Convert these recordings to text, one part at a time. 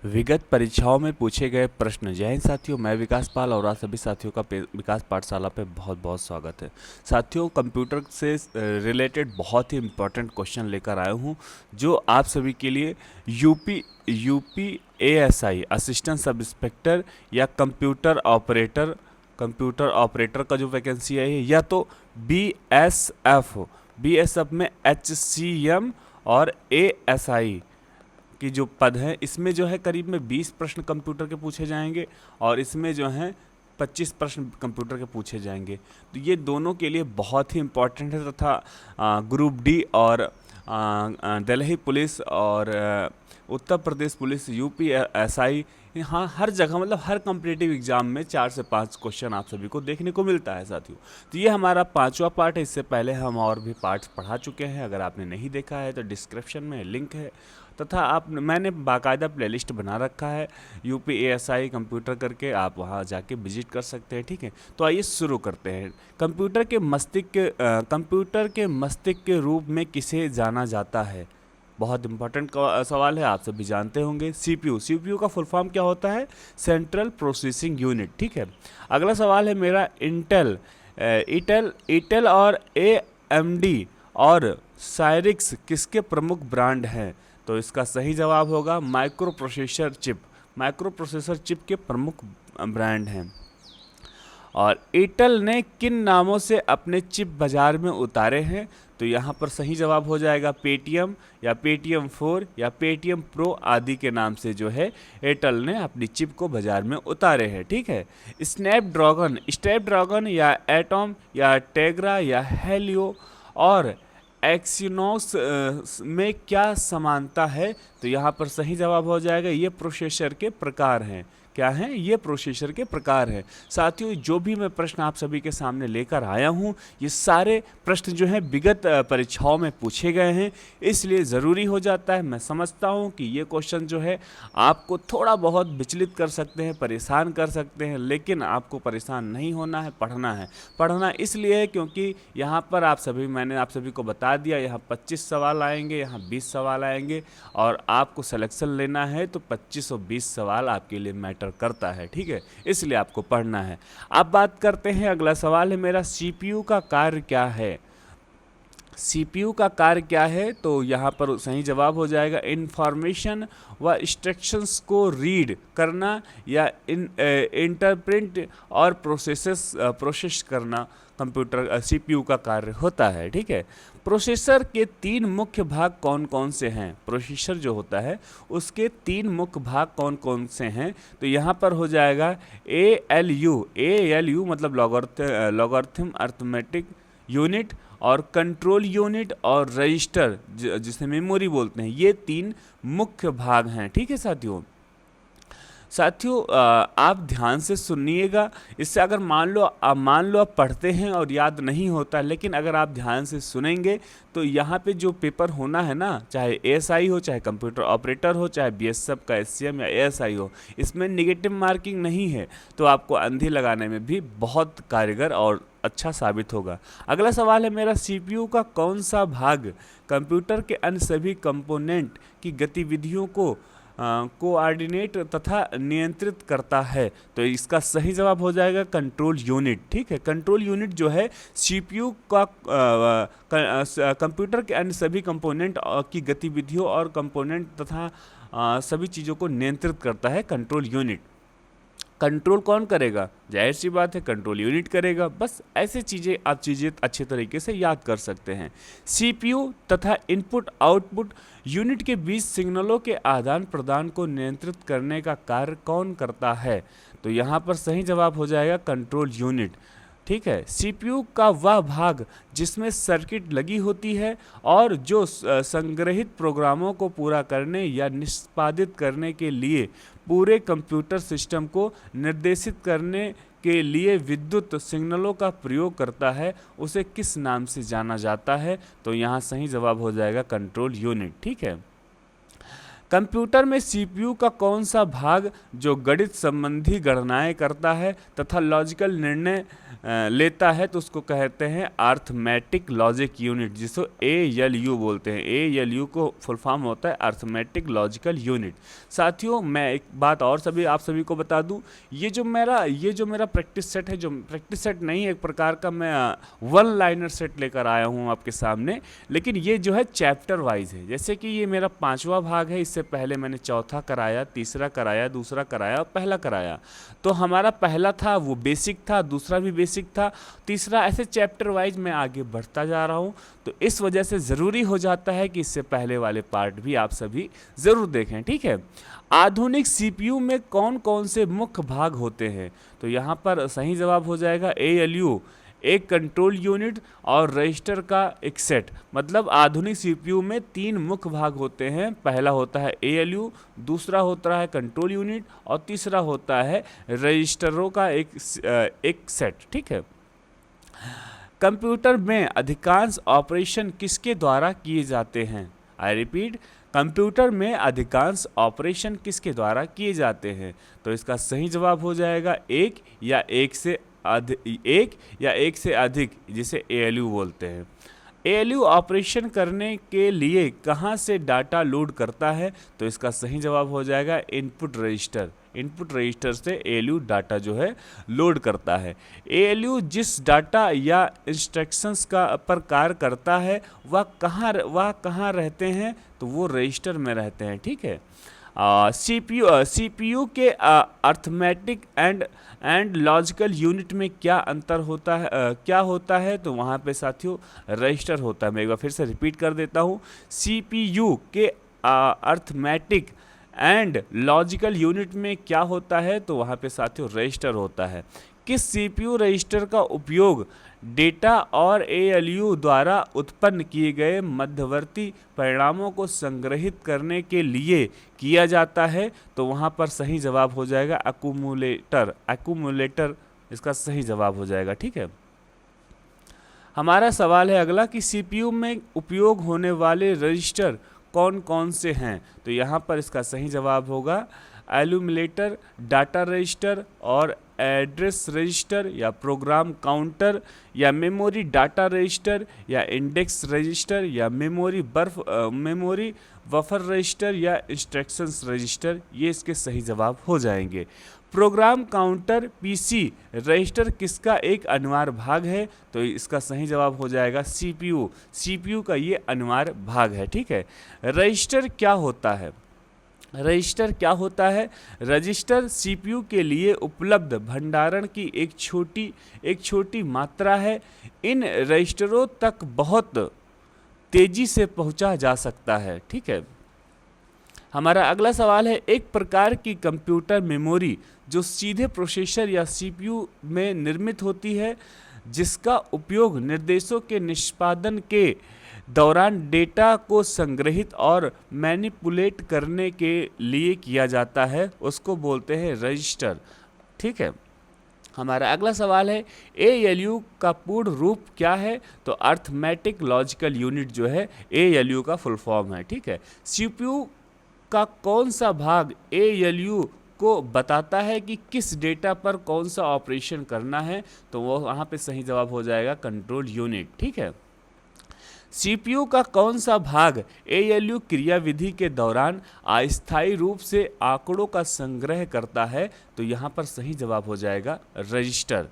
विगत परीक्षाओं में पूछे गए प्रश्न। जय हिंद साथियों, मैं विकास पाल और आप सभी साथियों का विकास पाठशाला पे बहुत बहुत स्वागत है। साथियों, कंप्यूटर से रिलेटेड बहुत ही इम्पोर्टेंट क्वेश्चन लेकर आया हूँ जो आप सभी के लिए UP UP ASI assistant sub inspector या कंप्यूटर ऑपरेटर का जो वैकेंसी है या तो बीएसएफ में एचसीएम और एएसआई कि जो पद हैं इसमें जो है करीब में 20 प्रश्न कंप्यूटर के पूछे जाएंगे और इसमें जो हैं 25 प्रश्न कंप्यूटर के पूछे जाएंगे। तो ये दोनों के लिए बहुत ही इम्पोर्टेंट है तथा ग्रुप डी और दिल्ली पुलिस और उत्तर प्रदेश पुलिस यूपीएसआई, हाँ हर जगह मतलब हर कॉम्पिटिटिव एग्जाम में 4 से 5 क्वेश्चन आप सभी को देखने को मिलता है साथियों। तो ये हमारा 5वां पार्ट है। इससे पहले हम और भी पार्ट्स पढ़ा चुके हैं, अगर आपने नहीं देखा है तो डिस्क्रिप्शन में लिंक है तथा मैंने बाकायदा प्लेलिस्ट बना रखा है यूपीएसआई कंप्यूटर करके, आप वहाँ जाके विजिट कर सकते हैं। ठीक है, तो आइए शुरू करते हैं। कंप्यूटर के मस्तिष्क के रूप में किसे जाना जाता है? बहुत इंपॉर्टेंट सवाल है, आप सभी जानते होंगे। सीपीयू का फुल फॉर्म क्या होता है? Central processing unit. ठीक है, अगला सवाल है मेरा, इंटेल और एएमडी और साइरिक्स किसके प्रमुख ब्रांड हैं? तो इसका सही जवाब होगा माइक्रो प्रोसेसर चिप के प्रमुख ब्रांड हैं। और एयरटेल ने किन नामों से अपने चिप बाजार में उतारे हैं? तो यहाँ पर सही जवाब हो जाएगा पेटीएम या पेटीएम 4 या पेटीएम प्रो आदि के नाम से जो है एयरटेल ने अपनी चिप को बाजार में उतारे हैं। ठीक है, स्नैपड्रैगन या एटॉम या टेग्रा या हेलियो और एक्सिनोस में क्या समानता है? तो यहाँ पर सही जवाब हो जाएगा ये प्रोसेसर के प्रकार हैं। क्या हैं? ये प्रोसेसर के प्रकार हैं। साथियों, जो भी मैं प्रश्न आप सभी के सामने लेकर आया हूँ ये सारे प्रश्न जो हैं विगत परीक्षाओं में पूछे गए हैं, इसलिए ज़रूरी हो जाता है। मैं समझता हूँ कि ये क्वेश्चन जो है आपको थोड़ा बहुत विचलित कर सकते हैं, परेशान कर सकते हैं, लेकिन आपको परेशान नहीं होना है, पढ़ना है। पढ़ना इसलिए है क्योंकि यहाँ पर मैंने आप सभी को बता दिया, यहाँ 25 सवाल आएंगे, यहाँ 20 सवाल आएंगे और आपको सिलेक्शन लेना है तो 25 और 20 सवाल आपके लिए मैटर करता है। ठीक है, इसलिए आपको पढ़ना है। अब बात करते हैं, अगला सवाल है मेरा, सीपीयू का कार्य क्या है? सीपीयू का कार्य क्या है? तो यहाँ पर सही जवाब हो जाएगा इंफॉर्मेशन व इंस्ट्रक्शंस को रीड करना या इंटरप्रेट और प्रोसेस करना कंप्यूटर सीपीयू का कार्य होता है। ठीक है, प्रोसेसर के 3 मुख्य भाग कौन कौन से हैं? प्रोसेसर जो होता है उसके 3 मुख्य भाग कौन कौन से हैं? तो यहाँ पर हो जाएगा एएलयू मतलब लॉगरिथम अर्थमेटिक यूनिट और कंट्रोल यूनिट और रजिस्टर जिसे मेमोरी बोलते हैं। ये 3 मुख्य भाग हैं। ठीक है साथियों, आप ध्यान से सुनिएगा। इससे अगर मान लो आप पढ़ते हैं और याद नहीं होता, लेकिन अगर आप ध्यान से सुनेंगे तो यहाँ पे जो पेपर होना है ना, चाहे एएसआई हो, चाहे कंप्यूटर ऑपरेटर हो, चाहे बीएसएफ का एससीएम या एएसआई हो, इसमें नेगेटिव मार्किंग नहीं है, तो आपको अंधी लगाने में भी बहुत कारगर और अच्छा साबित होगा। अगला सवाल है मेरा, सीपीयू का कौन सा भाग कंप्यूटर के अन्य सभी कंपोनेंट की गतिविधियों को कोऑर्डिनेट तथा नियंत्रित करता है? तो इसका सही जवाब हो जाएगा कंट्रोल यूनिट। ठीक है, कंट्रोल यूनिट जो है सीपीयू का कंप्यूटर के अन्य सभी कंपोनेंट की गतिविधियों और कंपोनेंट तथा सभी चीज़ों को नियंत्रित करता है कंट्रोल यूनिट। कंट्रोल कौन करेगा? जाहिर सी बात है कंट्रोल यूनिट करेगा। बस ऐसे चीज़ें अच्छे तरीके से याद कर सकते हैं। सीपीयू तथा इनपुट आउटपुट यूनिट के बीच सिग्नलों के आदान प्रदान को नियंत्रित करने का कार्य कौन करता है? तो यहाँ पर सही जवाब हो जाएगा कंट्रोल यूनिट। ठीक है, सीपीयू का वह भाग जिसमें सर्किट लगी होती है और जो संग्रहित प्रोग्रामों को पूरा करने या निष्पादित करने के लिए पूरे कंप्यूटर सिस्टम को निर्देशित करने के लिए विद्युत सिग्नलों का प्रयोग करता है, उसे किस नाम से जाना जाता है? तो यहाँ सही जवाब हो जाएगा कंट्रोल यूनिट। ठीक है, कंप्यूटर में सीपीयू का कौन सा भाग जो गणित संबंधी गणनाएं करता है तथा लॉजिकल निर्णय लेता है, तो उसको कहते हैं अर्थमेटिक लॉजिक यूनिट, जिसको ALU बोलते हैं। ALU को फुल फॉर्म होता है अर्थमेटिक लॉजिकल यूनिट। साथियों, मैं एक बात और आप सभी को बता दूं, ये जो मेरा प्रैक्टिस सेट है, जो प्रैक्टिस सेट नहीं है, एक प्रकार का मैं वन लाइनर सेट लेकर आया हूँ आपके सामने, लेकिन ये जो है चैप्टर वाइज है। जैसे कि ये मेरा 5वां भाग है, इससे पहले मैंने चौथा कराया, तीसरा कराया, दूसरा कराया और पहला कराया। तो हमारा पहला था वो बेसिक था, दूसरा भी बेसिक था, तीसरा, ऐसे चैप्टर वाइज मैं आगे बढ़ता जा रहा हूँ। तो इस वजह से ज़रूरी हो जाता है कि इससे पहले वाले पार्ट भी आप सभी ज़रूर देखें, ठीक है। आधुनिक सीपीयू में कौन कौन से मुख्य भाग होते हैं, तो यहाँ पर सही जवाब हो जाएगा ALU, एक कंट्रोल यूनिट और रजिस्टर का एक सेट। मतलब आधुनिक सीपीयू में 3 मुख्य भाग होते हैं। पहला होता है ALU, दूसरा होता है कंट्रोल यूनिट और तीसरा होता है रजिस्टरों का एक सेट, ठीक है। कंप्यूटर में अधिकांश ऑपरेशन किसके द्वारा किए जाते हैं? आई रिपीट, कंप्यूटर में अधिकांश ऑपरेशन किसके द्वारा किए जाते हैं? तो इसका सही जवाब हो जाएगा एक या एक से अधिक, जिसे ALU बोलते हैं। ALU ऑपरेशन करने के लिए कहाँ से डाटा लोड करता है? तो इसका सही जवाब हो जाएगा इनपुट रजिस्टर। इनपुट रजिस्टर से ALU डाटा जो है लोड करता है। ALU जिस डाटा या इंस्ट्रक्शंस का पर कार्य करता है वह कहाँ रहते हैं? तो वो रजिस्टर में रहते हैं, ठीक है। CPU के अर्थमेटिक एंड लॉजिकल यूनिट में क्या अंतर होता है, क्या होता है? तो वहाँ पे साथियों रजिस्टर होता है। मैं एक बार फिर से रिपीट कर देता हूँ, CPU के अर्थमेटिक एंड लॉजिकल यूनिट में क्या होता है? तो वहाँ पे साथियों रजिस्टर होता है। किस CPU रजिस्टर का उपयोग डेटा और ALU द्वारा उत्पन्न किए गए मध्यवर्ती परिणामों को संग्रहित करने के लिए किया जाता है? तो वहाँ पर सही जवाब हो जाएगा एक्यूमुलेटर इसका सही जवाब हो जाएगा, ठीक है। हमारा सवाल है अगला कि CPU में उपयोग होने वाले रजिस्टर कौन कौन से हैं? तो यहाँ पर इसका सही जवाब होगा एक्यूमुलेटर, डाटा रजिस्टर और एड्रेस रजिस्टर या प्रोग्राम काउंटर या मेमोरी डाटा रजिस्टर या इंडेक्स रजिस्टर या मेमोरी बफर रजिस्टर या इंस्ट्रक्शंस रजिस्टर, ये इसके सही जवाब हो जाएंगे। प्रोग्राम काउंटर PC रजिस्टर किसका एक अनिवार्य भाग है? तो इसका सही जवाब हो जाएगा CPU का ये अनिवार्य भाग है, ठीक है। रजिस्टर क्या होता है? रजिस्टर क्या होता है? रजिस्टर CPU के लिए उपलब्ध भंडारण की एक छोटी मात्रा है। इन रजिस्टरों तक बहुत तेजी से पहुंचा जा सकता है, ठीक है। हमारा अगला सवाल है, एक प्रकार की कंप्यूटर मेमोरी जो सीधे प्रोसेसर या CPU में निर्मित होती है, जिसका उपयोग निर्देशों के निष्पादन के दौरान डेटा को संग्रहित और मैनिपुलेट करने के लिए किया जाता है, उसको बोलते हैं रजिस्टर, ठीक है। हमारा अगला सवाल है, ALU का पूर्ण रूप क्या है? तो अर्थमेटिक लॉजिकल यूनिट जो है ALU का फुल फॉर्म है, ठीक है। CPU का कौन सा भाग ALU को बताता है कि किस डेटा पर कौन सा ऑपरेशन करना है? तो वो वहाँ पे सही जवाब हो जाएगा कंट्रोल यूनिट, ठीक है। CPU का कौन सा भाग ALU क्रियाविधि के दौरान अस्थायी रूप से आंकड़ों का संग्रह करता है? तो यहाँ पर सही जवाब हो जाएगा रजिस्टर।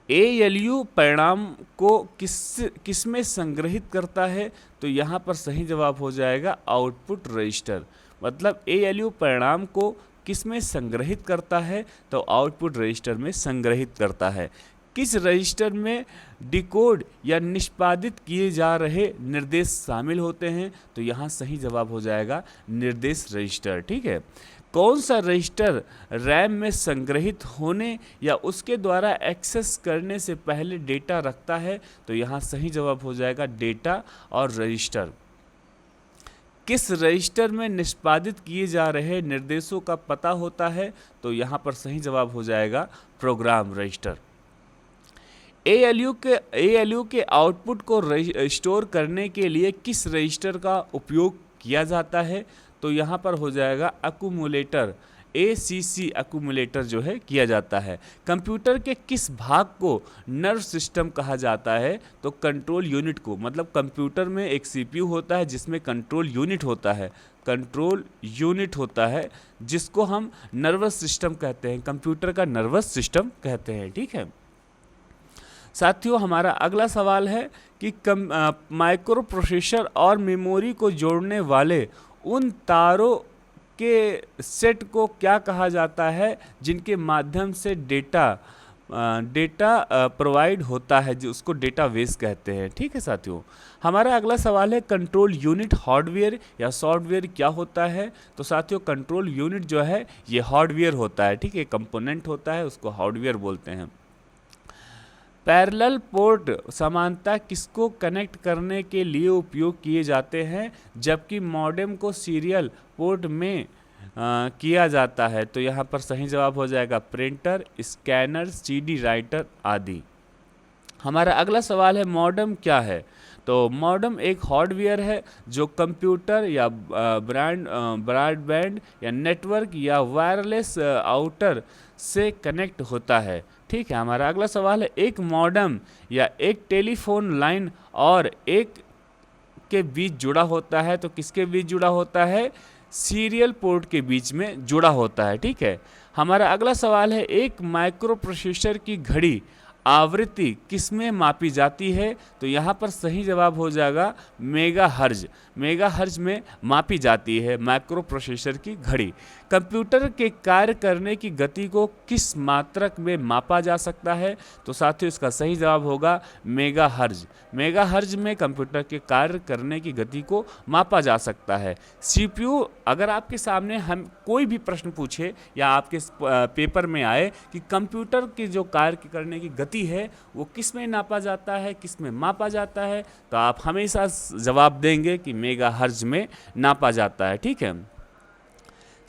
ALU परिणाम को किस में संग्रहित करता है? तो यहाँ पर सही जवाब हो जाएगा आउटपुट रजिस्टर। मतलब ALU परिणाम को किस में संग्रहित करता है? तो आउटपुट रजिस्टर में संग्रहित करता है। किस रजिस्टर में डिकोड या निष्पादित किए जा रहे निर्देश शामिल होते हैं? तो यहाँ सही जवाब हो जाएगा निर्देश रजिस्टर, ठीक है। कौन सा रजिस्टर रैम में संग्रहित होने या उसके द्वारा एक्सेस करने से पहले डेटा रखता है? तो यहाँ सही जवाब हो जाएगा डेटा और रजिस्टर। किस रजिस्टर में निष्पादित किए जा रहे निर्देशों का पता होता है? तो यहाँ पर सही जवाब हो जाएगा प्रोग्राम रजिस्टर। ALU के आउटपुट को स्टोर करने के लिए किस रजिस्टर का उपयोग किया जाता है, तो यहाँ पर हो जाएगा अकुमुलेटर, ACC अकुमुलेटर जो है किया जाता है। कंप्यूटर के किस भाग को नर्व सिस्टम कहा जाता है? तो कंट्रोल यूनिट को। मतलब कंप्यूटर में एक CPU होता है जिसमें कंट्रोल यूनिट होता है, कंट्रोल यूनिट होता है जिसको हम नर्वस सिस्टम कहते हैं, कंप्यूटर का नर्वस सिस्टम कहते हैं। ठीक है साथियों, हमारा अगला सवाल है कि माइक्रो प्रोसेसर और मेमोरी को जोड़ने वाले उन तारों के सेट को क्या कहा जाता है जिनके माध्यम से डेटा प्रोवाइड होता है, जो उसको डेटाबेस कहते हैं। ठीक है साथियों, हमारा अगला सवाल है कंट्रोल यूनिट हार्डवेयर या सॉफ्टवेयर क्या होता है? तो साथियों, कंट्रोल यूनिट जो है ये हार्डवेयर होता है। ठीक है, कंपोनेंट होता है, उसको हार्डवेयर बोलते हैं। पैरेलल पोर्ट समानता किसको कनेक्ट करने के लिए उपयोग किए जाते हैं, जबकि मॉडेम को सीरियल पोर्ट में किया जाता है? तो यहाँ पर सही जवाब हो जाएगा प्रिंटर, स्कैनर, CD राइटर आदि। हमारा अगला सवाल है मॉडेम क्या है? तो मॉडेम एक हार्डवेयर है जो कंप्यूटर या ब्रॉडबैंड या नेटवर्क या वायरलेस आउटर से कनेक्ट होता है। ठीक है, हमारा अगला सवाल है एक मॉडेम या एक टेलीफोन लाइन और एक के बीच जुड़ा होता है, तो किसके बीच जुड़ा होता है? सीरियल पोर्ट के बीच में जुड़ा होता है। ठीक है, हमारा अगला सवाल है एक माइक्रो प्रोसेसर की घड़ी आवृत्ति किसमें मापी जाती है? तो यहाँ पर सही जवाब हो जाएगा मेगाहर्ज, मेगाहर्ज में मापी जाती है माइक्रो प्रोसेसर की घड़ी। कंप्यूटर के कार्य करने की गति को किस मात्रक में मापा जा सकता है? तो साथियों, इसका सही जवाब होगा मेगाहर्ज, मेगाहर्ज में कंप्यूटर के कार्य करने की गति को मापा जा सकता है। CPU, अगर आपके सामने हम कोई भी प्रश्न पूछे या आपके पेपर में आए कि कंप्यूटर के जो कार्य करने की गति है वो किस में नापा जाता है, किस में मापा जाता है, तो आप हमेशा जवाब देंगे कि मेगाहर्ज में नापा जाता है। ठीक है,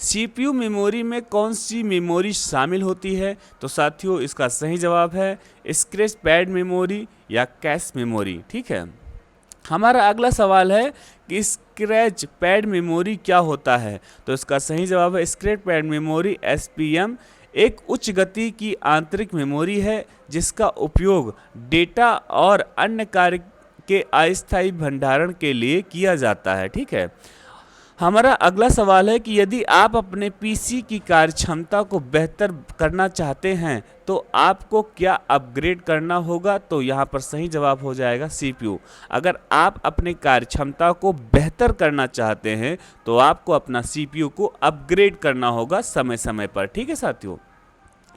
CPU मेमोरी में कौन सी मेमोरी शामिल होती है? तो साथियों, इसका सही जवाब है स्क्रैच पैड मेमोरी या कैश मेमोरी। ठीक है, हमारा अगला सवाल है कि स्क्रैच पैड मेमोरी क्या होता है? तो इसका सही जवाब है स्क्रैच पैड मेमोरी SPM एक उच्च गति की आंतरिक मेमोरी है जिसका उपयोग डेटा और अन्य कार्य के अस्थायी भंडारण के लिए किया जाता है। ठीक है, हमारा अगला सवाल है कि यदि आप अपने PC की कार्यक्षमता को बेहतर करना चाहते हैं तो आपको क्या अपग्रेड करना होगा? तो यहाँ पर सही जवाब हो जाएगा CPU। अगर आप अपने कार्यक्षमता को बेहतर करना चाहते हैं तो आपको अपना CPU को अपग्रेड करना होगा समय समय पर। ठीक है साथियों,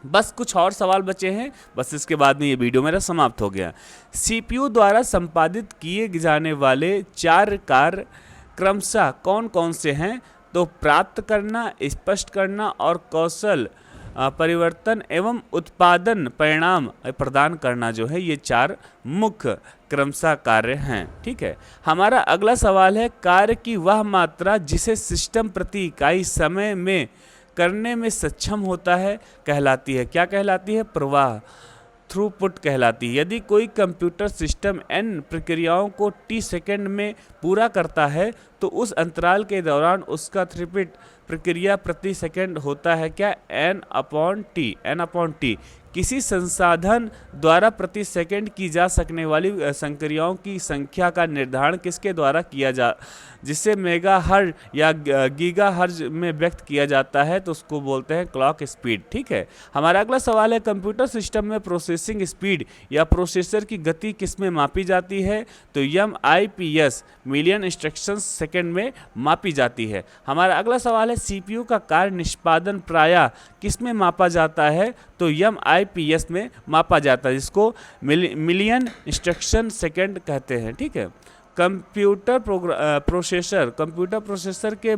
बस कुछ और सवाल बचे हैं, बस इसके बाद में ये वीडियो मेरा समाप्त हो गया। CPU द्वारा संपादित किए जाने वाले 4 कार्य क्रमशः कौन कौन से हैं? तो प्राप्त करना, स्पष्ट करना और कौशल परिवर्तन एवं उत्पादन परिणाम प्रदान करना जो है, ये 4 मुख्य क्रमशः कार्य हैं। ठीक है, हमारा अगला सवाल है कार्य की वह मात्रा जिसे सिस्टम प्रति इकाई समय में करने में सक्षम होता है कहलाती है, क्या कहलाती है? प्रवाह, थ्रूपुट कहलाती है। यदि कोई कंप्यूटर सिस्टम n प्रक्रियाओं को t सेकंड में पूरा करता है तो उस अंतराल के दौरान उसका थ्रूपुट प्रक्रिया प्रति सेकंड होता है क्या? n/t। किसी संसाधन द्वारा प्रति सेकंड की जा सकने वाली संक्रियाओं की संख्या का निर्धारण किसके द्वारा किया जिसे मेगाहर्ट्ज या गीगाहर्ट्ज में व्यक्त किया जाता है, तो उसको बोलते हैं क्लॉक स्पीड। ठीक है, हमारा अगला सवाल है कंप्यूटर सिस्टम में प्रोसेसिंग स्पीड या प्रोसेसर की गति किस में मापी जाती है? तो MIPS मिलियन इंस्ट्रक्शंस सेकंड में मापी जाती है। हमारा अगला सवाल है CPU का कार्य निष्पादन प्रायः किस में मापा जाता है? तो MIPS में मापा जाता है, जिसको मिलियन इंस्ट्रक्शन सेकंड कहते हैं। ठीक है, कंप्यूटर प्रोसेसर के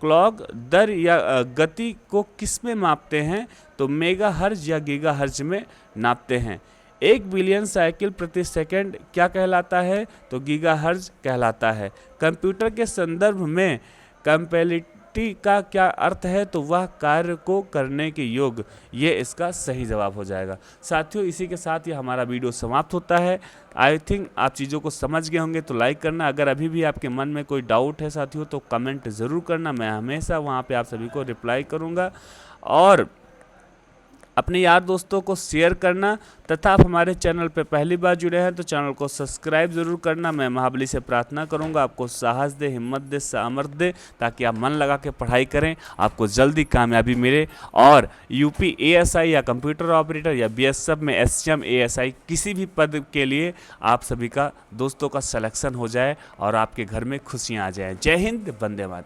क्लॉक दर या गति को किस में मापते हैं? तो मेगाहर्ट्ज या गीगाहर्ट्ज में नापते हैं। 1 बिलियन साइकिल प्रति सेकंड क्या कहलाता है? तो गीगाहर्ट्ज कहलाता है। कंप्यूटर के संदर्भ में कंपैटिबिलिटी दृष्टि का क्या अर्थ है, तो वह कार्य को करने के योग्य, ये इसका सही जवाब हो जाएगा। साथियों, इसी के साथ ये हमारा वीडियो समाप्त होता है। आई थिंक आप चीज़ों को समझ गए होंगे, तो लाइक करना। अगर अभी भी आपके मन में कोई डाउट है साथियों, तो कमेंट ज़रूर करना, मैं हमेशा वहाँ पे आप सभी को रिप्लाई करूँगा। और अपने यार दोस्तों को शेयर करना, तथा आप हमारे चैनल पे पहली बार जुड़े हैं तो चैनल को सब्सक्राइब ज़रूर करना। मैं महाबली से प्रार्थना करूंगा आपको साहस दे, हिम्मत दे, सामर्थ्य दे, ताकि आप मन लगा के पढ़ाई करें, आपको जल्दी कामयाबी मिले और यूपी एएसआई या कंप्यूटर ऑपरेटर या बीएसएफ में एसएम एएसआई किसी भी पद के लिए आप सभी का दोस्तों का सिलेक्शन हो जाए और आपके घर में खुशियाँ आ जाएँ। जय हिंद, वंदे मातरम।